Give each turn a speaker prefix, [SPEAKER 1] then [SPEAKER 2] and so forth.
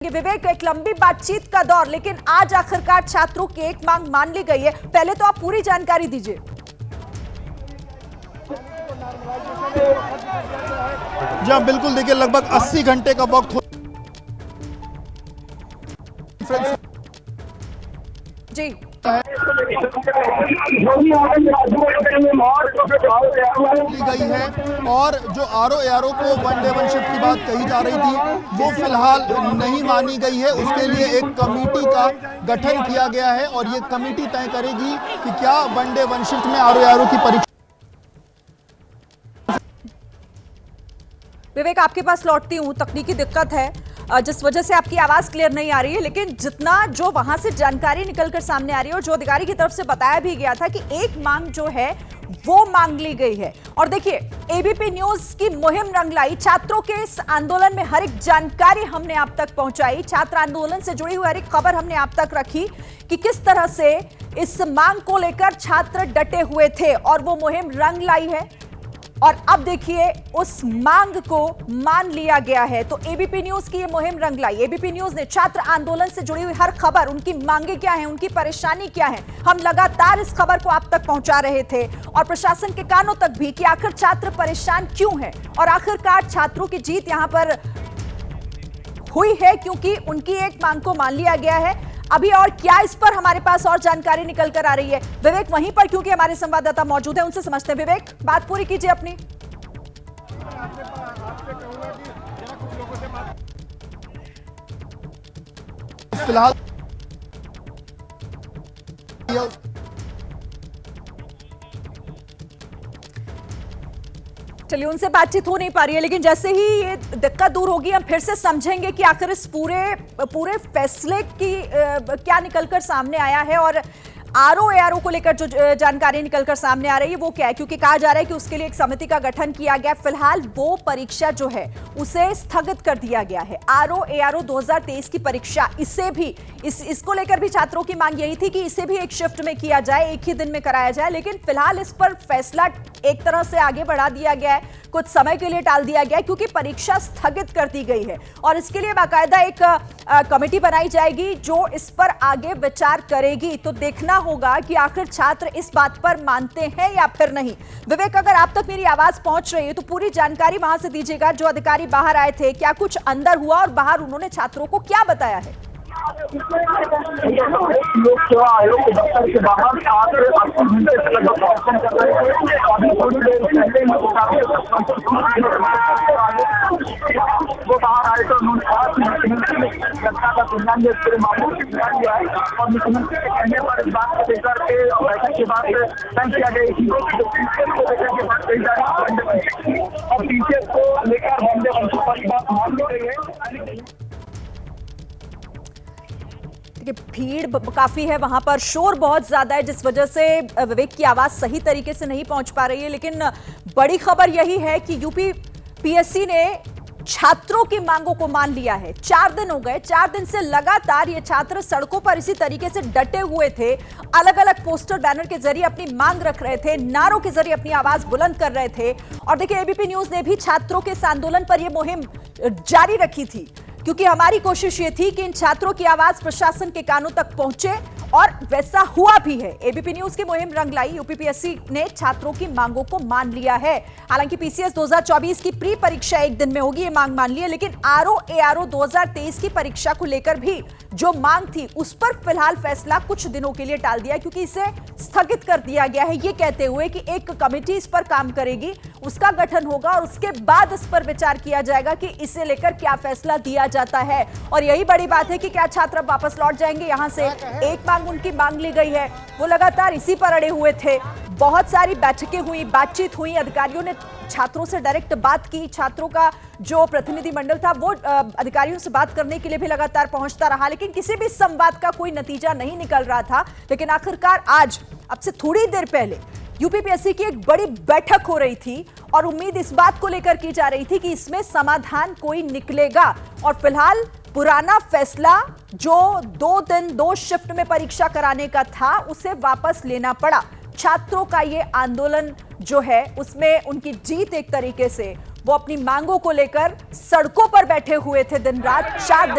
[SPEAKER 1] विवेक, एक लंबी बातचीत का दौर, लेकिन आज आखिरकार छात्रों की एक मांग मान ली गई है। पहले तो आप पूरी जानकारी दीजिए।
[SPEAKER 2] जी हाँ, बिल्कुल। देखिए, लगभग 80 घंटे का वक्त हो
[SPEAKER 1] जी
[SPEAKER 2] ली गई है और जो आरओ को वन डे वन शिफ्ट की बात कही जा रही थी वो फिलहाल नहीं मानी गई है। उसके लिए एक कमेटी का गठन किया गया है और ये कमेटी तय करेगी कि क्या वन डे वन शिफ्ट में आरओ की परीक्षा।
[SPEAKER 1] विवेक, आपके पास लौटती हूँ। तकनीकी दिक्कत है जिस वजह से आपकी आवाज क्लियर नहीं आ रही है, लेकिन जितना जो वहां से जानकारी निकलकर सामने आ रही है और जो अधिकारी की तरफ से बताया भी गया था कि एक मांग जो है वो मांग ली गई है। और देखिए, एबीपी न्यूज की मुहिम रंग लाई। छात्रों के इस आंदोलन में हर एक जानकारी हमने आप तक पहुंचाई। छात्र आंदोलन से जुड़ी हुई हर एक खबर हमने आप तक रखी कि किस तरह से इस मांग को लेकर छात्र डटे हुए थे और वो मुहिम रंग लाई है। और अब देखिए, उस मांग को मान लिया गया है। तो एबीपी न्यूज की ये मुहिम रंग लाई। एबीपी न्यूज ने छात्र आंदोलन से जुड़ी हुई हर खबर, उनकी मांगे क्या हैं, उनकी परेशानी क्या है, हम लगातार इस खबर को आप तक पहुंचा रहे थे और प्रशासन के कानों तक भी कि आखिर छात्र परेशान क्यों हैं और आखिरकार छात्रों की जीत यहां पर हुई है क्योंकि उनकी एक मांग को मान लिया गया है। अभी और क्या इस पर हमारे पास और जानकारी निकल कर आ रही है, विवेक वहीं पर, क्योंकि हमारे संवाददाता मौजूद है, उनसे समझते हैं। विवेक, बात पूरी कीजिए अपनी।
[SPEAKER 2] फिलहाल
[SPEAKER 1] चलिए, उनसे बातचीत हो नहीं पा रही है, लेकिन जैसे ही ये दिक्कत दूर होगी हम फिर से समझेंगे कि आखिर इस पूरे फैसले की क्या निकलकर सामने आया है और आरओ को लेकर जो जानकारी निकलकर सामने आ रही है वो क्या है, क्योंकि कहा जा रहा है कि उसके लिए एक समिति का गठन किया गया। फिलहाल वो परीक्षा जो है उसे स्थगित कर दिया गया है। आरओ 2023 की परीक्षा, इसे भी इसको लेकर भी छात्रों की मांग यही थी कि इसे भी एक शिफ्ट में किया जाए, एक ही दिन में कराया जाए, लेकिन फिलहाल इस पर फैसला एक तरह से आगे बढ़ा दिया गया है, कुछ समय के लिए टाल दिया गया है क्योंकि परीक्षा स्थगित कर दी गई है और इसके लिए बाकायदा एक कमेटी बनाई जाएगी जो इस पर आगे विचार करेगी। तो देखना होगा कि आखिर छात्र इस बात पर मानते हैं या फिर नहीं। विवेक, अगर आप तक मेरी आवाज पहुंच रही है तो पूरी जानकारी वहां से दीजिएगा। जो अधिकारी बाहर आए थे, क्या कुछ अंदर हुआ और बाहर उन्होंने छात्रों को क्या बताया है?
[SPEAKER 3] लोक सेवा आयोग के दफ्तर के बाहर आकर घंटे से लगभग प्रदर्शन कर रहे थे। अभी थोड़ी देर पहले वो बाहर आए तो उन्होंने कहा कि मुख्यमंत्री ने जनता का संज्ञान इसके मामलों से बयान दिया है और मुख्यमंत्री के कहने पर इस बात को लेकर के बैठक के बाद तय किया गया के बाद कही जा रही है और टीचर को लेकर वंदे वंशों पर बात मान ली गई है।
[SPEAKER 1] भीड़ काफी है वहां पर, शोर बहुत ज्यादा है जिस वजह से विवेक की आवाज सही तरीके से नहीं पहुंच पा रही है। लेकिन बड़ी खबर यही है कि यूपी पीएससी ने छात्रों की मांगों को मान लिया है। 4 दिन हो गए, 4 दिन से लगातार ये छात्र सड़कों पर इसी तरीके से डटे हुए थे, अलग अलग पोस्टर बैनर के जरिए अपनी मांग रख रहे थे, नारों के जरिए अपनी आवाज बुलंद कर रहे थे। और देखिए, एबीपी न्यूज ने भी छात्रों के इस आंदोलन पर यह मुहिम जारी रखी थी क्योंकि हमारी कोशिश ये थी कि इन छात्रों की आवाज प्रशासन के कानों तक पहुंचे और वैसा हुआ भी है। एबीपी न्यूज की मुहिम रंग लाई। यूपी पीएससी ने छात्रों की मांगों को मान लिया है। हालांकि पीसीएस 2024 की प्री परीक्षा एक दिन में होगी, ये मांग मान ली है, लेकिन आरओ 2023 की परीक्षा को लेकर भी जो मांग थी उस पर फिलहाल फैसला कुछ दिनों के लिए टाल दिया क्योंकि इसे स्थगित कर दिया गया है, ये कहते हुए कि एक कमेटी इस पर काम करेगी, उसका गठन होगा और उसके बाद इस पर विचार किया जाएगा कि इसे लेकर क्या फैसला दिया जाता है। और यही बड़ी बात है कि क्या छात्र वापस लौट जाएंगे यहां से। एक मांग उनकी मांग ली गई है, वो लगातार इसी पर अड़े हुए थे। बहुत सारी बैठकें हुई, बातचीत हुई, अधिकारियों ने छात्रों से डायरेक्ट बात की। छात्रों का जो प्रतिनिधिमंडल था वो अधिकारियों से बात करने के लिए भी लगातार पहुंचता रहा, लेकिन किसी भी संवाद का कोई नतीजा नहीं निकल रहा था। लेकिन आखिरकार आज, अब से थोड़ी देर पहले, यूपीपीएससी की एक बड़ी बैठक हो रही थी और उम्मीद इस बात को लेकर की जा रही थी कि इसमें समाधान कोई निकलेगा। और फिलहाल पुराना फैसला जो 2 दिन 2 शिफ्ट में परीक्षा कराने का था उसे वापस लेना पड़ा। छात्रों का ये आंदोलन जो है उसमें उनकी जीत एक तरीके से, वो अपनी मांगों को लेकर सड़कों पर बैठे हुए थे दिन रात 4 दिन।